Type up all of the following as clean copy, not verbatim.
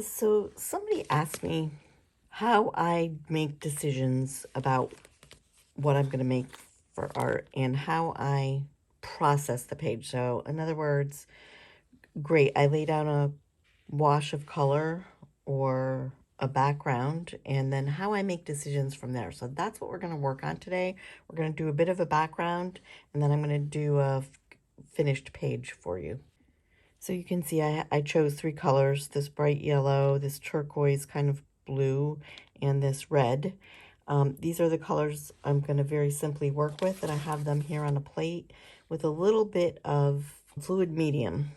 So somebody asked me how I make decisions about what I'm going to make for art and how I process the page. So in other words, great, I lay down a wash of color or a background and then how I make decisions from there. So that's what we're going to work on today. We're going to do a bit of a background and then I'm going to do a finished page for you. So you can see I chose three colors, this bright yellow, this turquoise kind of blue, and this red. These are the colors I'm going to very simply work with, and I have them here on a plate with a little bit of fluid medium.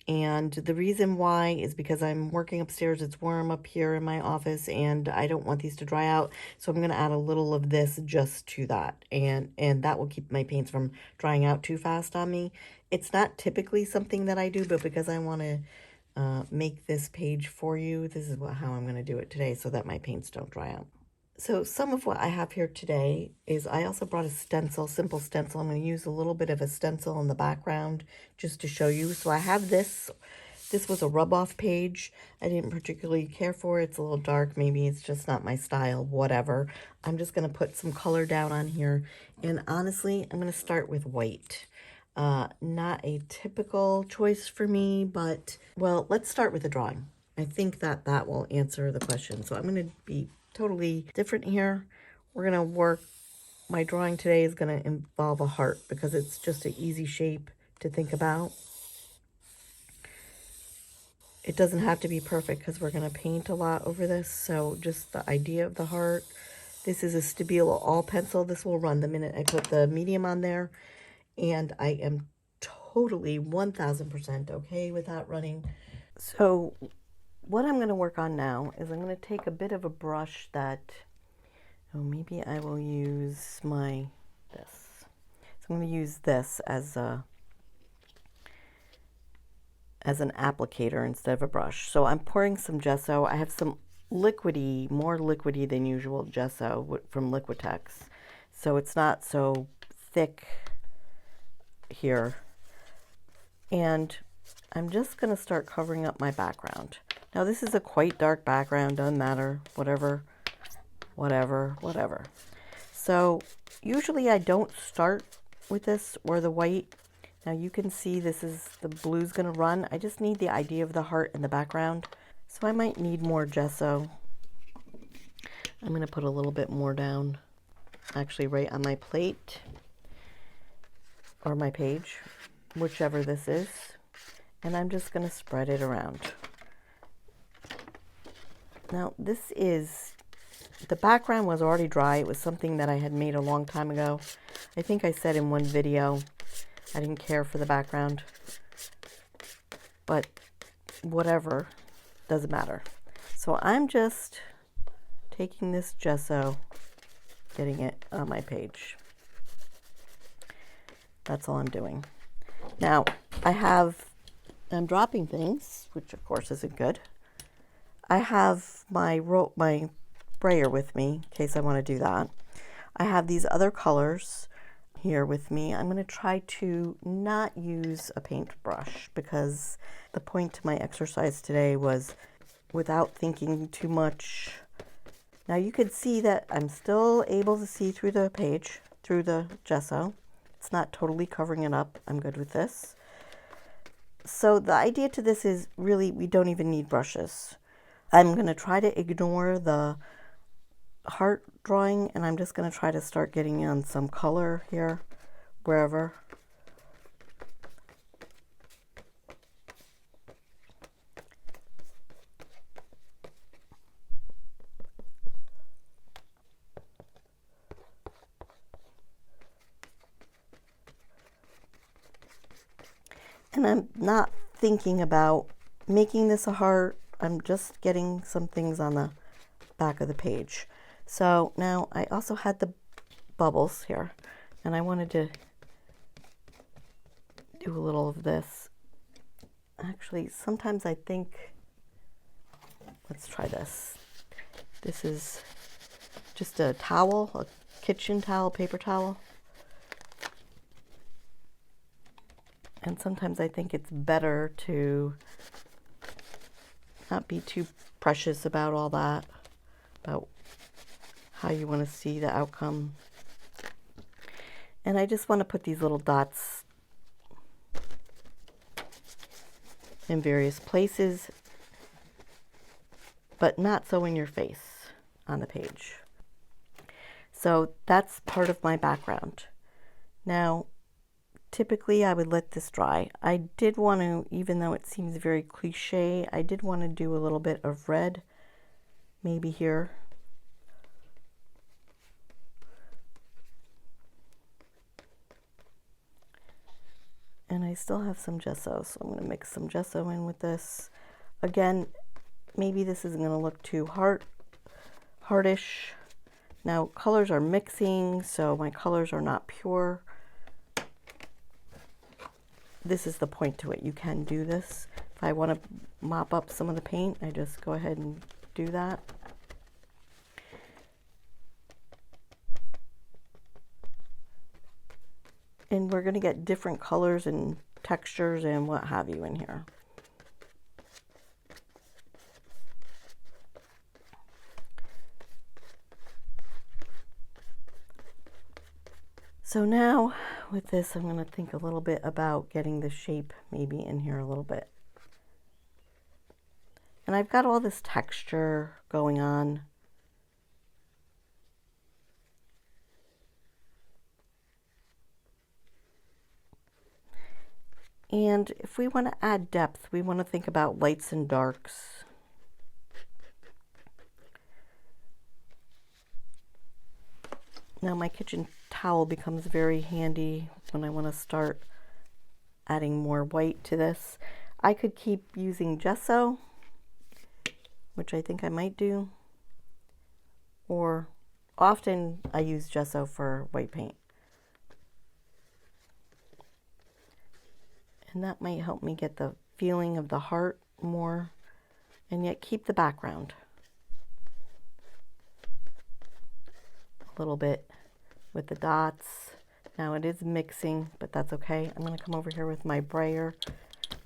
And the reason why is because I'm working upstairs, it's warm up here in my office, and I don't want these to dry out, so I'm going to add a little of this just to that, and that will keep my paints from drying out too fast on me. It's not typically something that I do, but because I want to make this page for you, this is how I'm going to do it today so that my paints don't dry out. So some of what I have here today is I also brought a stencil, simple stencil. I'm going to use a little bit of a stencil in the background just to show you. So I have this. This was a rub-off page. I didn't particularly care for it. It's a little dark. Maybe it's just not my style, whatever. I'm just going to put some color down on here. And honestly, I'm going to start with white. Not a typical choice for me, but, well, let's start with the drawing. I think that that will answer the question. So I'm going to be totally different here. We're going to work, my drawing today is going to involve a heart because it's just an easy shape to think about. It doesn't have to be perfect because we're going to paint a lot over this. So just the idea of the heart. This is a Stabilo All pencil. This will run the minute I put the medium on there. And I am totally 1000% okay with that running. So what I'm going to work on now is I'm going to take a bit of a brush that, oh, maybe I will use this. So I'm going to use this as an applicator instead of a brush. So I'm pouring some gesso. I have some liquidy, more liquidy than usual gesso from Liquitex. So it's not so thick here. And I'm just going to start covering up my background. Now this is a quite dark background, doesn't matter, whatever. So usually I don't start with this or the white. Now you can see this is, the blue's gonna run. I just need the idea of the heart in the background. So I might need more gesso. I'm gonna put a little bit more down, actually right on my plate or my page, whichever this is. And I'm just gonna spread it around. Now this is, the background was already dry. It was something that I had made a long time ago. I think I said in one video I didn't care for the background, but whatever, doesn't matter. So I'm just taking this gesso, getting it on my page. That's all I'm doing. Now I'm dropping things, which of course isn't good. I have my brayer with me in case I want to do that. I have these other colors here with me. I'm going to try to not use a paintbrush because the point to my exercise today was without thinking too much. Now you could see that I'm still able to see through the page, through the gesso. It's not totally covering it up. I'm good with this. So the idea to this is really we don't even need brushes. I'm going to try to ignore the heart drawing and I'm just going to try to start getting in some color here, wherever. And I'm not thinking about making this a heart. I'm just getting some things on the back of the page. So now I also had the bubbles here and I wanted to do a little of this. Actually, sometimes I think, let's try this. This is just a towel, a kitchen towel, paper towel. And sometimes I think it's better to not be too precious about all that, about how you want to see the outcome. And I just want to put these little dots in various places, but not so in your face on the page. So that's part of my background. Now, typically I would let this dry. I did want to, even though it seems very cliche, I did want to do a little bit of red, maybe here. And I still have some gesso, so I'm going to mix some gesso in with this. Again, maybe this isn't going to look too hardish. Now, colors are mixing, so my colors are not pure. This is the point to it. You can do this. If I want to mop up some of the paint, I just go ahead and do that. And we're going to get different colors and textures and what have you in here. So now with this, I'm going to think a little bit about getting the shape maybe in here a little bit. And I've got all this texture going on. And if we want to add depth, we want to think about lights and darks. Now my kitchen towel becomes very handy when I want to start adding more white to this. I could keep using gesso, which I think I might do, or often I use gesso for white paint. And that might help me get the feeling of the heart more and yet keep the background. A little bit with the dots. Now it is mixing, but that's okay. I'm going to come over here with my brayer,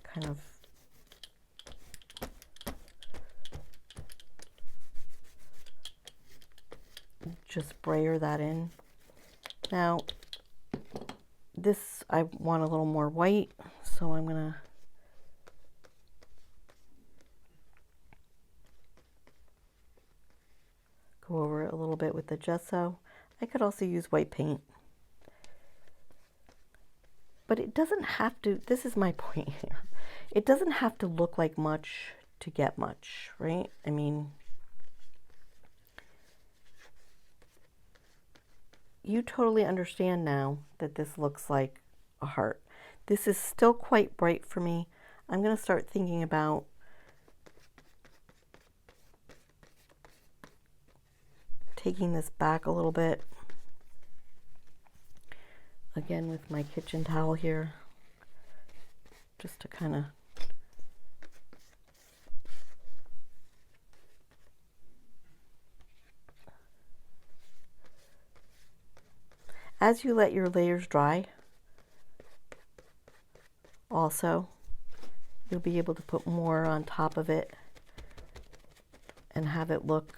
kind of just brayer that in. Now this I want a little more white, so I'm going to go over it a little bit with the gesso. I could also use white paint. But it doesn't have to, this is my point here. It doesn't have to look like much to get much, right? I mean, you totally understand now that this looks like a heart. This is still quite bright for me. I'm going to start thinking about taking this back a little bit. Again with my kitchen towel here, just to kind of as you let your layers dry, also you'll be able to put more on top of it and have it look,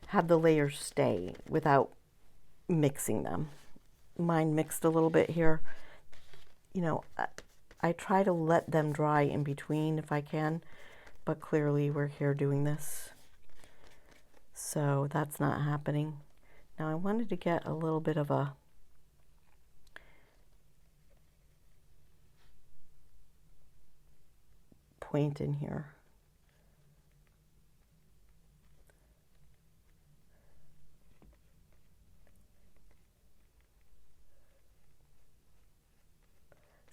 have the layers stay without mixing them. Mine mixed a little bit here. You know, I try to let them dry in between if I can, but clearly we're here doing this, so that's not happening. Now I wanted to get a little bit of a point in here.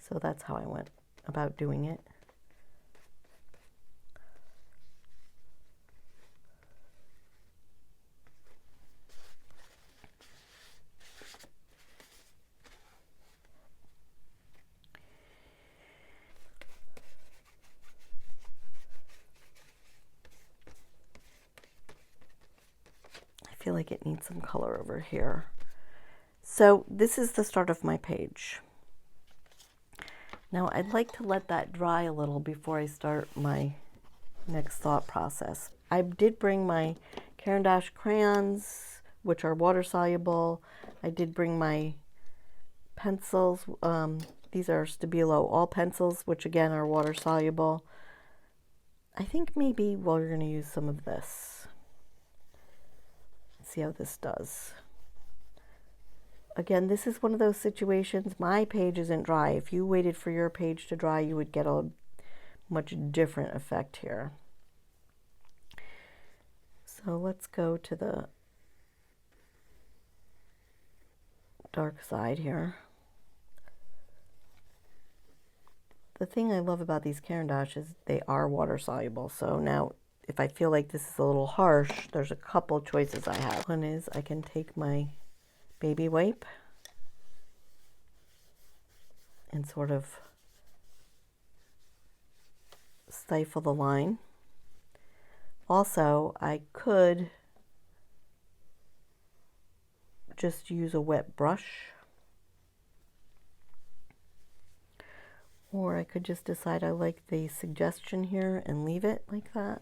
So that's how I went about doing it. I feel like it needs some color over here. So this is the start of my page. Now I'd like to let that dry a little before I start my next thought process. I did bring my Caran D crayons, which are water soluble. I did bring my pencils. These are Stabilo All pencils, which again are water soluble. I think maybe we're going to use some of this. See how this does. Again, this is one of those situations, my page isn't dry. If you waited for your page to dry, you would get a much different effect here. So let's go to the dark side here. The thing I love about these Caran D is they are water soluble. So now if I feel like this is a little harsh, there's a couple choices I have. One is I can take my baby wipe and sort of stifle the line. Also, I could just use a wet brush, or I could just decide I like the suggestion here and leave it like that.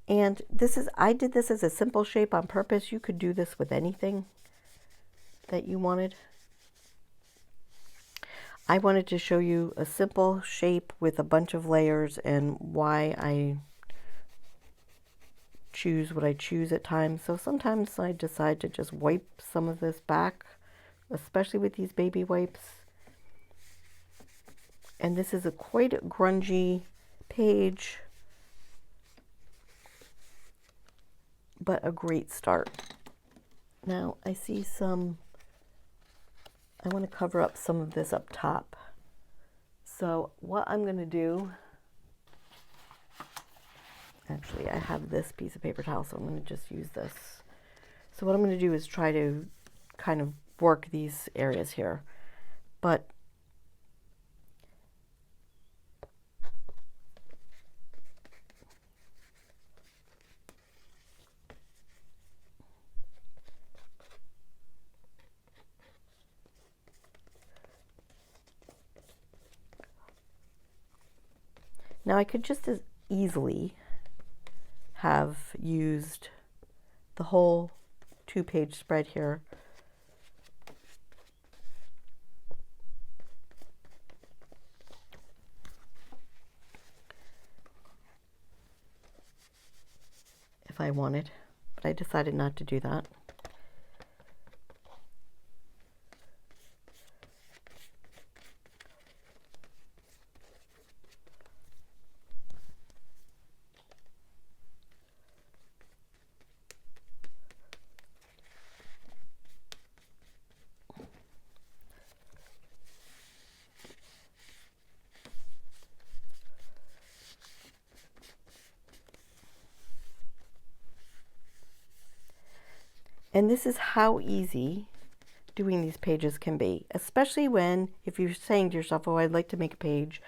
And I did this as a simple shape on purpose. You could do this with anything that you wanted. I wanted to show you a simple shape with a bunch of layers and why I choose what I choose at times. So sometimes I decide to just wipe some of this back, especially with these baby wipes. And this is quite a grungy page, but a great start. Now I see I want to cover up some of this up top. So what I'm going to do, actually I have this piece of paper towel, so I'm going to just use this. So what I'm going to do is try to kind of work these areas here. But now I could just as easily have used the whole 2-page spread here. If I wanted, but I decided not to do that. And this is how easy doing these pages can be, especially if you're saying to yourself, oh, I'd like to make a page,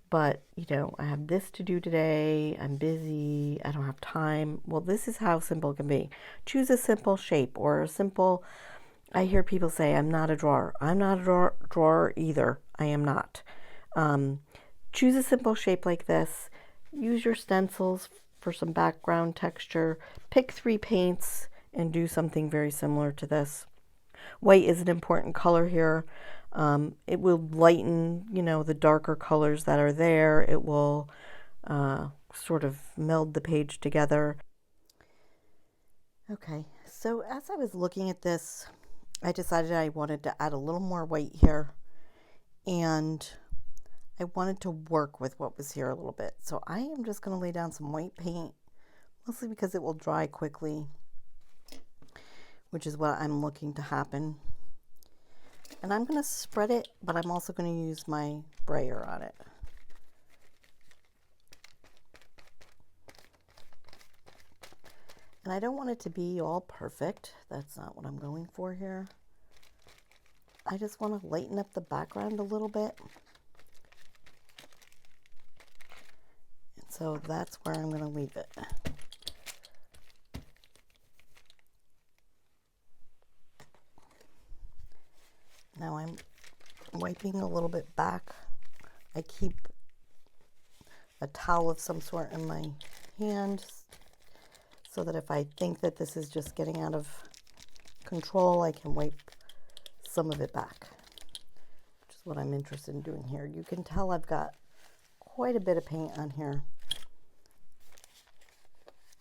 but I have this to do today, I'm busy, I don't have time. Well, this is how simple it can be. Choose a simple shape or a simple, I hear people say, I'm not a drawer. I'm not a drawer either. I am not. Choose a simple shape like this. Use your stencils for some background texture. Pick 3 paints and do something very similar to this. White is an important color here. It will lighten, the darker colors that are there. It will sort of meld the page together. Okay, so as I was looking at this, I decided I wanted to add a little more white here, and I wanted to work with what was here a little bit. So I am just going to lay down some white paint, mostly because it will dry quickly, which is what I'm looking to happen. And I'm going to spread it, but I'm also going to use my brayer on it. And I don't want it to be all perfect. That's not what I'm going for here. I just want to lighten up the background a little bit. And so that's where I'm going to leave it. Now I'm wiping a little bit back. I keep a towel of some sort in my hand so that if I think that this is just getting out of control, I can wipe some of it back, which is what I'm interested in doing here. You can tell I've got quite a bit of paint on here,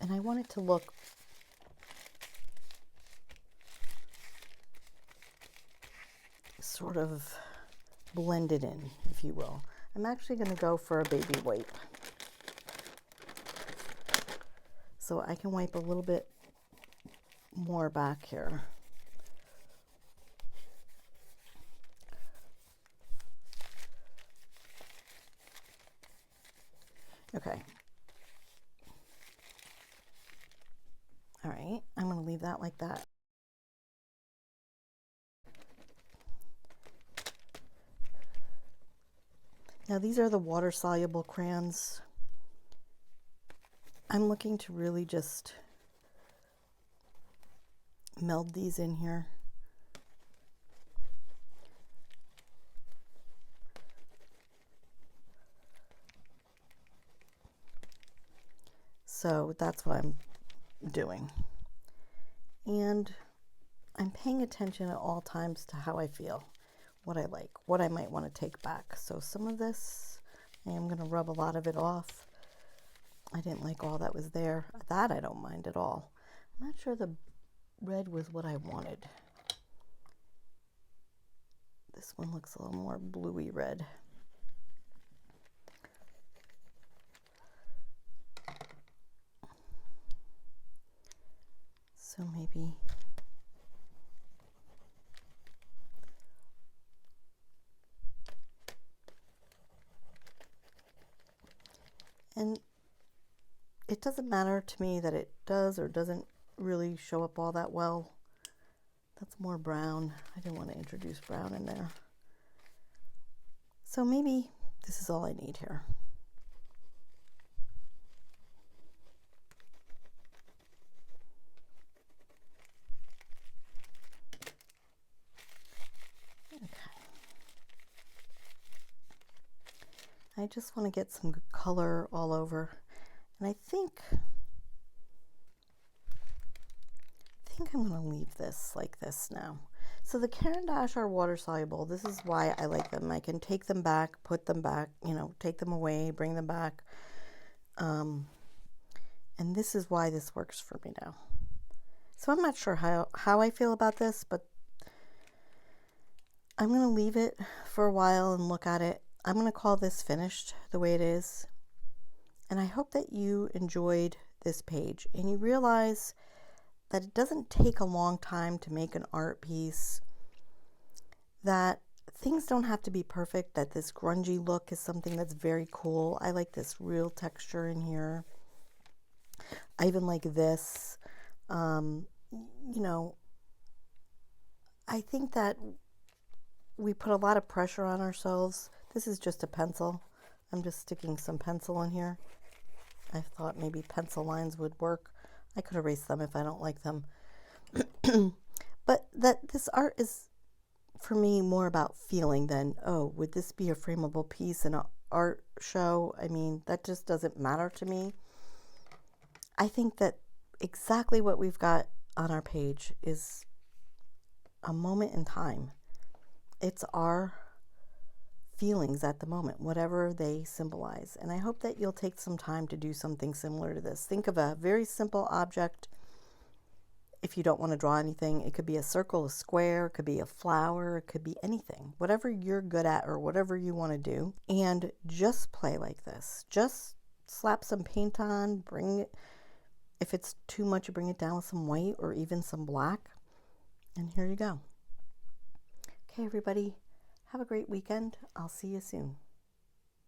and I want it to look sort of blended in, if you will. I'm actually going to go for a baby wipe, so I can wipe a little bit more back here. Okay. All right, I'm going to leave that like that. Now these are the water-soluble crayons. I'm looking to really just meld these in here. So that's what I'm doing. And I'm paying attention at all times to how I feel, what I like, what I might want to take back. So some of this, I am going to rub a lot of it off. I didn't like all that was there. That I don't mind at all. I'm not sure the red was what I wanted. This one looks a little more bluey red. So maybe and it doesn't matter to me that it does or doesn't really show up all that well. That's more brown. I didn't want to introduce brown in there. So maybe this is all I need here. Okay. I just want to get some good color all over. And I think I'm going to leave this like this now. So the Caran D are water soluble. This is why I like them. I can take them back, put them back, you know, take them away, bring them back. And this is why this works for me now. So I'm not sure how I feel about this, but I'm going to leave it for a while and look at it. I'm going to call this finished the way it is. And I hope that you enjoyed this page and you realize that it doesn't take a long time to make an art piece, that things don't have to be perfect, that this grungy look is something that's very cool. I like this real texture in here. I even like this. You know, I think that we put a lot of pressure on ourselves. This is just a pencil. I'm just sticking some pencil in here. I thought maybe pencil lines would work. I could erase them if I don't like them. But that this art is, for me, more about feeling than, oh, would this be a frameable piece in an art show? I mean, that just doesn't matter to me. I think that exactly what we've got on our page is a moment in time. It's our feelings at the moment, whatever they symbolize. And I hope that you'll take some time to do something similar to this. Think of a very simple object. If you don't want to draw anything, it could be a circle, a square, it could be a flower, it could be anything, whatever you're good at or whatever you want to do. And just play like this. Just slap some paint on, bring it, if it's too much, you bring it down with some white or even some black. And here you go. Okay, everybody. Have a great weekend. I'll see you soon.